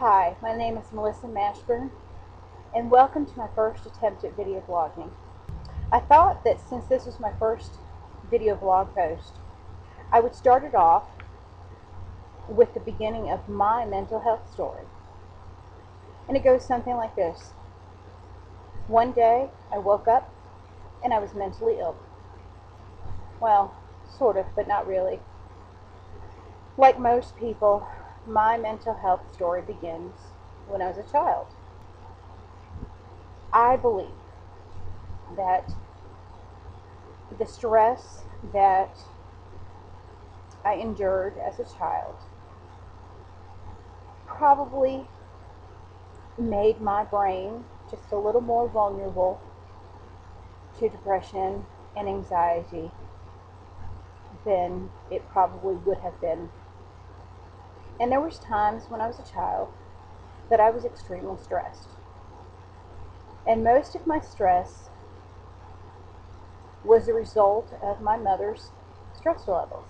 Hi, my name is Melissa Mashburn, and welcome to my first attempt at video blogging. I thought that since this was my first video blog post, I would start it off with the beginning of my mental health story. And it goes something like this. One day, I woke up and I was mentally ill. Well, sort of, but not really. Like most people, my mental health story begins when I was a child. I believe that the stress that I endured as a child probably made my brain just a little more vulnerable to depression and anxiety than it probably would have been. And there was times when I was a child that I was extremely stressed. And most of my stress was a result of my mother's stress levels.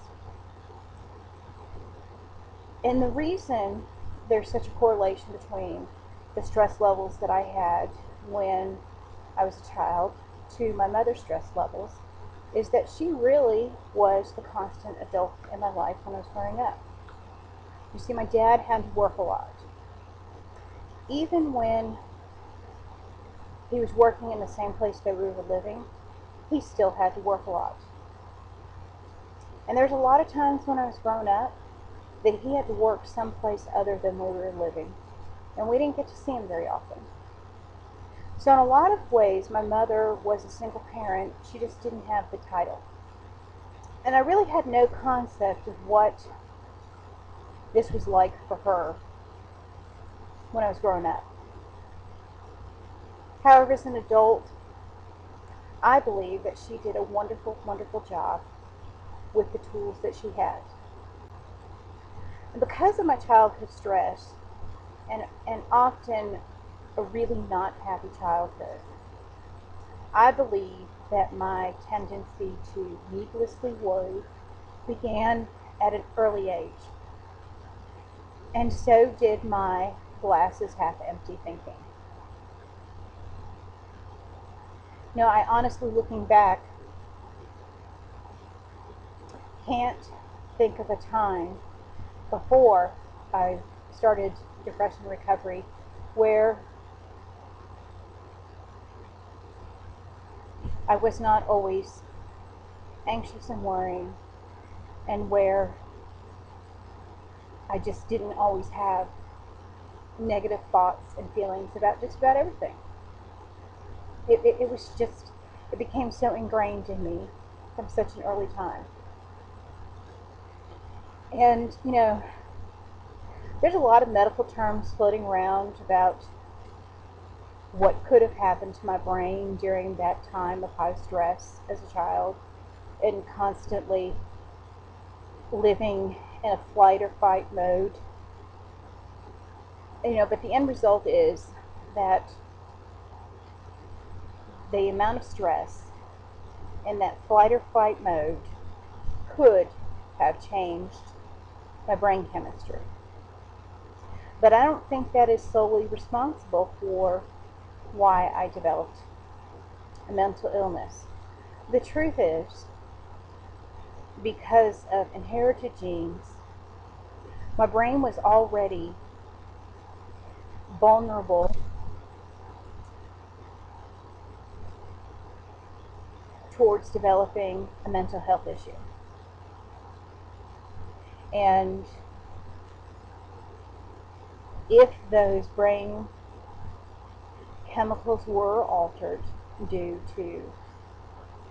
And the reason there's such a correlation between the stress levels that I had when I was a child to my mother's stress levels is that she really was the constant adult in my life when I was growing up. You see, my dad had to work a lot. Even when he was working in the same place that we were living, he still had to work a lot. And there's a lot of times when I was growing up that he had to work someplace other than where we were living. And we didn't get to see him very often. So in a lot of ways, my mother was a single parent. She just didn't have the title. And I really had no concept of what this was like for her when I was growing up. However, as an adult, I believe that she did a wonderful, wonderful job with the tools that she had. And because of my childhood stress, and often a really not happy childhood, I believe that my tendency to needlessly worry began at an early age. And so did my glasses half empty thinking. You know, I honestly, looking back, can't think of a time before I started depression recovery where I was not always anxious and worrying, and where I just didn't always have negative thoughts and feelings about just about everything. It became so ingrained in me from such an early time. And, you know, there's a lot of medical terms floating around about what could have happened to my brain during that time of high stress as a child and constantly living in a flight or fight mode. You know, but the end result is that the amount of stress in that flight or fight mode could have changed my brain chemistry. But I don't think that is solely responsible for why I developed a mental illness. The truth is, because of inherited genes, my brain was already vulnerable towards developing a mental health issue. And if those brain chemicals were altered due to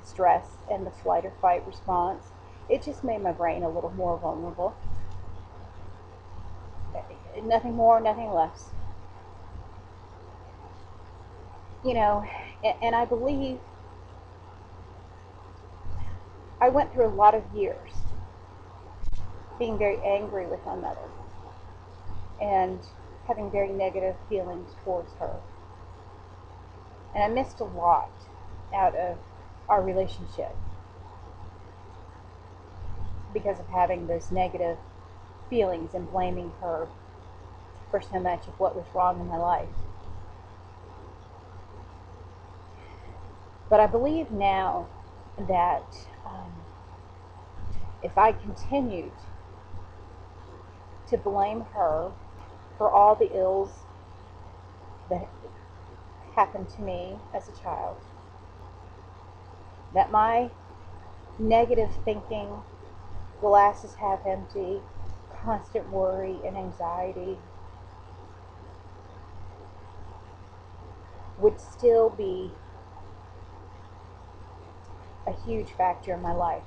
stress and the flight or fight response, it just made my brain a little more vulnerable. Nothing more, nothing less. You know, and I believe I went through a lot of years being very angry with my mother and having very negative feelings towards her. And I missed a lot out of our relationship because of having those negative feelings and blaming her for so much of what was wrong in my life. But I believe now that if I continued to blame her for all the ills that happened to me as a child, that my negative thinking, glass is half empty, constant worry and anxiety would still be a huge factor in my life.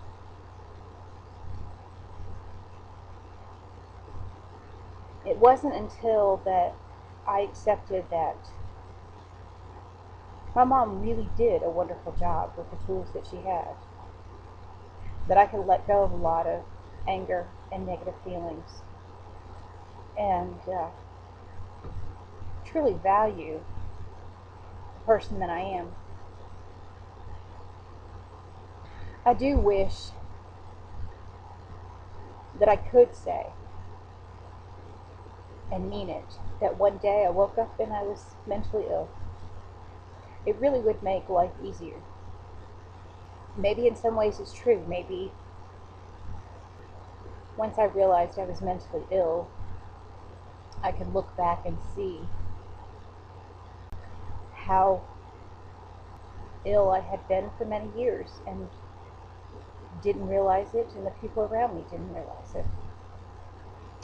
It wasn't until that I accepted that my mom really did a wonderful job with the tools that she had that I could let go of a lot of anger and negative feelings and truly value the person that I am. I do wish that I could say and mean it that one day I woke up and I was mentally ill. It really would make life easier. Maybe in some ways it's true. Maybe once I realized I was mentally ill, I could look back and see how ill I had been for many years and didn't realize it, and the people around me didn't realize it.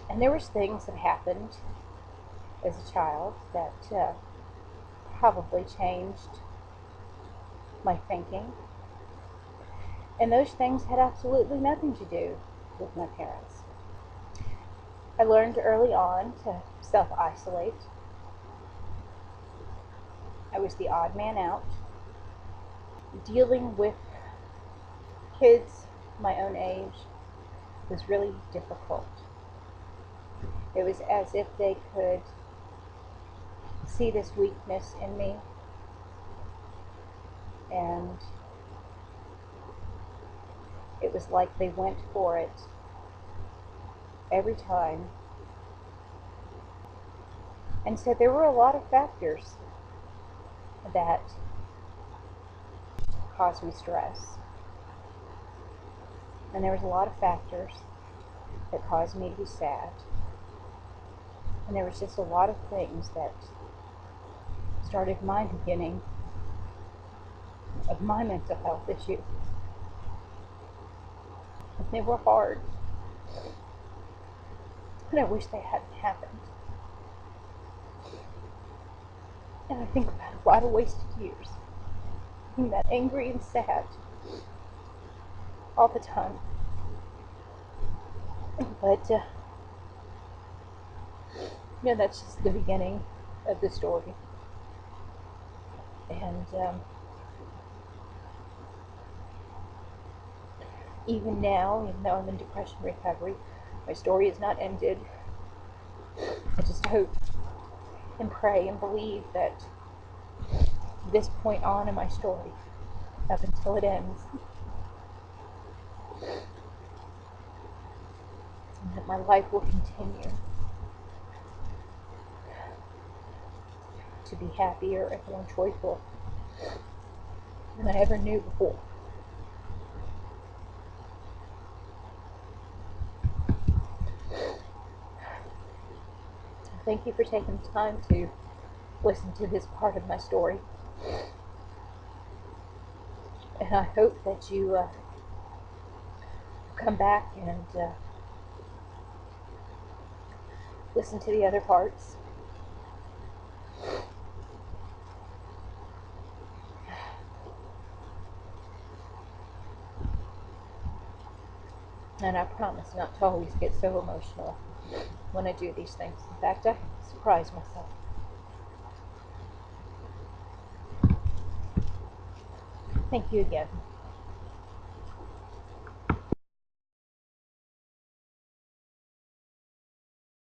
And there was things that happened as a child that probably changed my thinking. And those things had absolutely nothing to do with my parents. I learned early on to self-isolate. I was the odd man out. Dealing with kids my own age was really difficult. It was as if they could see this weakness in me, and it was like they went for it every time. And so there were a lot of factors that caused me stress. And there was a lot of factors that caused me to be sad. And there was just a lot of things that started my beginning of my mental health issue. And they were hard. And I wish they hadn't happened. And I think about a lot of wasted years, being that angry and sad all the time. But, that's just the beginning of the story. And even now, even though I'm in depression recovery, my story is not ended. I just hope and pray and believe that this point on in my story, up until it ends, and that my life will continue to be happier and more joyful than I ever knew before. Thank you for taking the time to listen to this part of my story. And I hope that you come back and listen to the other parts. And I promise not to always get so emotional when I do these things. In fact, I surprise myself. Thank you again.